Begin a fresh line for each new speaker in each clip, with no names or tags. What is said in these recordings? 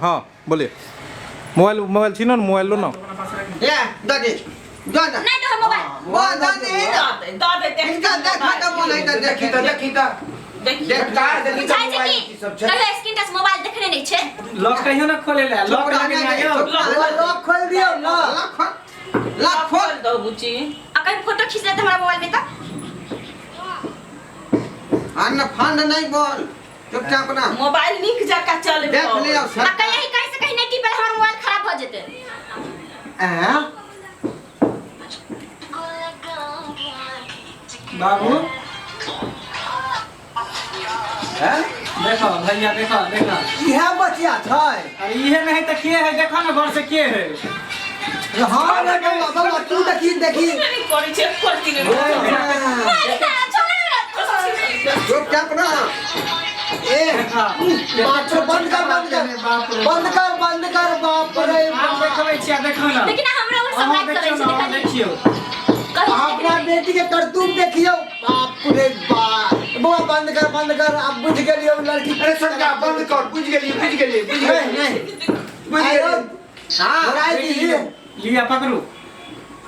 हाँ बोलिए mobile mobile छीनो ना मोबाइल लो ना
ले दादी दादा
नहीं तो मोबाइल
वो दादी इनका देखा तो वो नहीं तो देखी तो देखता देखी तो मोबाइल की सब छे
कहियो स्क्रीन टच मोबाइल देखने नहीं छे
लॉक कहियो ना खोले ले लॉक लगे ना आयो
लॉक खोल दियो लॉक खोल
दो बुची
अगर फोटो खींच ले हमारा मोबाइल में तो
अन्न फंड नहीं बोल चुपचाप ना
मोबाइल लिंक जाका चल
देख लियो
अगर यही कहीं से कहीं नहीं टिपल हमारा मोबाइल खराब हो जेते
बाबू
हैं
देखो भैया देखो देखो
यह बचिया छै
अरे ये नहीं तो के है देखो ना घर से के है
हां रे बाबा तू देखी
नहीं करी चेक करती नहीं
चुपचाप ना ए बात बंद कर बाप रे
देखबै छिया देखो ना
लेकिन हमरा और सब लाइक करे छे
देखियो
अपना बेटी के करतूत देखियो बाप रे बाप बुआ बंद कर अब बुझ गेलियो लड़की
अरे सरकार बंद कर बुझ गेलिए
नहीं हां
लिया पकड़ू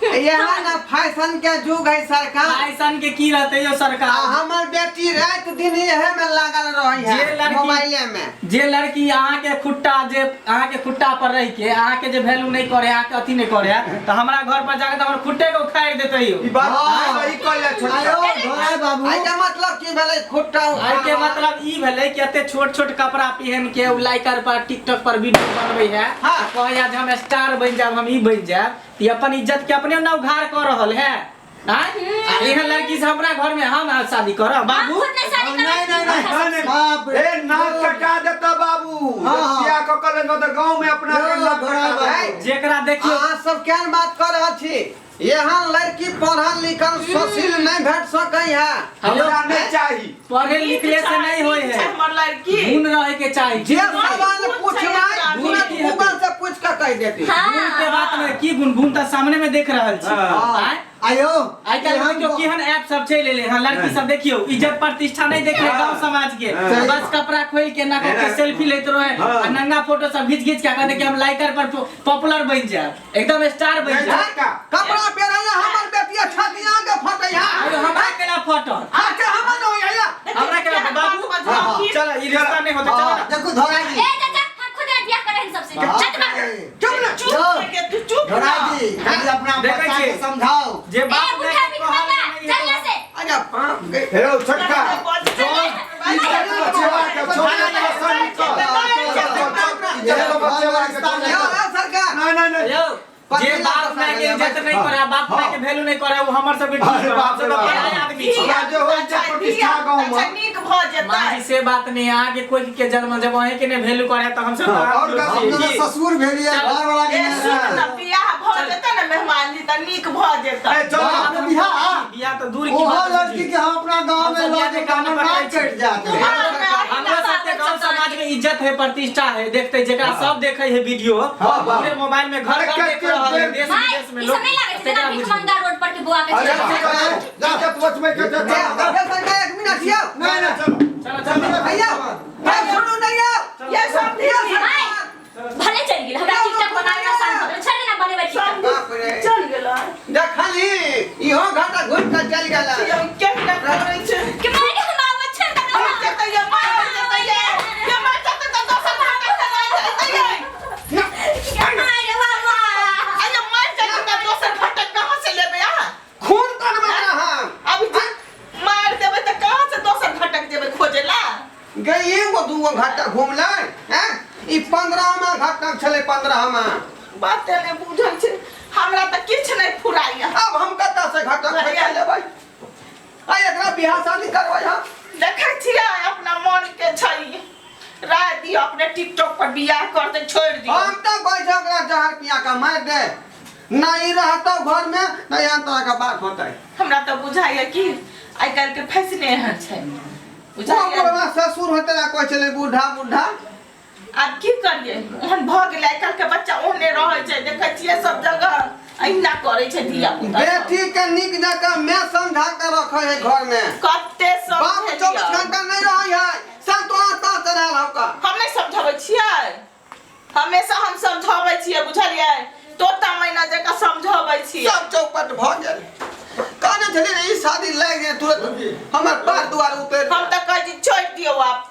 यहाँ ना फैशन के जुग है सरकार
फैशन के की रहते यो सरकार
हमर बेटी रात दिन यहे में लागल रही है मोबाइले में
जे लड़की अहाँ के खुट्टा पर रह के अहाँ के जे वैल्यू नहीं करे अहाँ के अथी नहीं करे तो हमरा घर पर जाके हमर खुट्टे के उखाड़ देते यो
ई बात सही कहले छोटा
आयो बाबू आई के मतलब की भेलै खुट्टा
आई के मतलब ई भेलै कि एते छोट छोट कपड़ा पहन के लाइकर पर टिकटॉक पर वीडियो बनबै है कहया जे हम स्टार बन जाब हम ई बन जाब ये अपन इज्जत के अपने ना उघार कर रहल है एहन लड़की से हमरा घर में हम शादी करब बाबू
नहीं बाप रे
ए नाक कटा देता बाबू क्या को कल न तो गांव में अपना नाक कटा दे
जेकरा देखियो
अहाँ सब क्या बात कर रहल छी यहाँ लड़की पढ़ल लिखल सुशील नहीं भेट सकै है
हमरा नहीं चाहिए
पढ़े लिखले से नहीं होय है
हमर लड़की
गुण रहे के चाहिए
जे सवाल पूछबै गूगल से पूछ के कह देती
गुण के बात में की गुण तो सामने में देख रहल छी
आयो
आई काल देखियो केहन ऐप सब चले ले हां लड़की सब देखियो इज्जत प्रतिष्ठा नहीं देख रहे गांव समाज के बस कपड़ा खोल के ना के सेल्फी लेत रहे और नंगा फोटो सब खींच के कहते कि हम लाइकर पर पॉपुलर बन जाए एकदम स्टार बन जाए
कपड़ा पहनले हमर बेटिया छतिया के फटै है
अरे हमरा केला फोटो
आके हमर न होइया
हमरा केला बाबू चल ई रिश्ता नहीं होता चल
देखो धोराई
ए चाचा हम खुद बियाह करे हैं सबसे
चुप
धोराई जी अपना बच्चा के समझाओ
जे बाप ने
चल से
आजा पाप गए
हेलो छोटका
सरकार
जे बाप माय के इज्जत नहीं करे बाप माय के वैल्यू नहीं करे वो हमर सब के ठीक बाप से तो पराया आदमी छी
जो हो प्रतिष्ठा गांव में
नीक भ जेता
माजी से बात नहीं आगे कोई के जन्म जब वहीं के ने वैल्यू करे तो हम सब
और
ससुर भेलिए घर वाला के
सुन बियाह भ जेता ना मेहमान जी त नीक भ जेता
बियाह तो दूर की
वो
बात
लड़की के हम अपना गांव में लाके काम ना कट जाते
हमरा सबके गांव समाज में इज्जत है प्रतिष्ठा है देखते जेकरा सब देखे है वीडियो पूरे मोबाइल में घर घर देख रहल है देश विदेश में लोग
नहीं लगे जना भिखमंगा रोड पर के बुआ के
अरे जा पूछ में के
सरकार एक मिनट हियो
नहीं नहीं चलो
चलो
भैया मैं सुनो नहीं
ये सब
भले चल गेल हमरा टिकटॉक बनाना आसान हो चल ना बने बैठी
चल गेला
देखली इहो घाटा घुर के चल गेला
ये केना करे छै
कि मारे हम आवत छै
ये मार जेता ये मार जेता तो दोसर भाग से नहीं जाता ये
मारे बाबा
अरे मार जेता तो दोसर घटक कहां से लेबे आ
खून तन में रहा
अभी मार देबे त कहां से दोसर घटक जेबे खोजेला
गई एगो दूगो घाटा घूमले हैं ई 15 में घाटा चले 15 में
बात ने बुझल छै हमरा त किछ नहीं फुराइया
अब हम कत्ता से घाटा खा लेबै आ एकरा बियाह शादी करबै हम
देखै छियै अपना मन के छै राय दियो अपने टिकटॉक पर बियाह करते छोड़ दियो
हम तो कोई झगड़ा जहर पिया का मार दे नहीं रहतो घर में नहीं हम तरह का बात होतै
हमरा त बुझाइया कि आइ काल के फैशने है छै बुझाइया
वो ससुर होते ना कोई चले बूढ़ा
अब की करिए ओहन भ गेलै आइ काल के बच्चा ओहने रहै छै देखै छियै सब जगह अहिना करे छै धिया पुता
बेटी के निक जका मैं समझा के रखे है घर में
कत्ते सब
बाप 24 घंटा नहीं रही है सब तो आता चला लौका
हम नहीं समझाबै छियै हमेशा हम समझाबै छियै बुझलियै तोता महीना जका समझाबै छियै
सब चौपट भ गेल कहने छली ई शादी लाग जाए तुरंत हमर बार दुआर उतर
हम त कहै छी छोड़ दियौ आप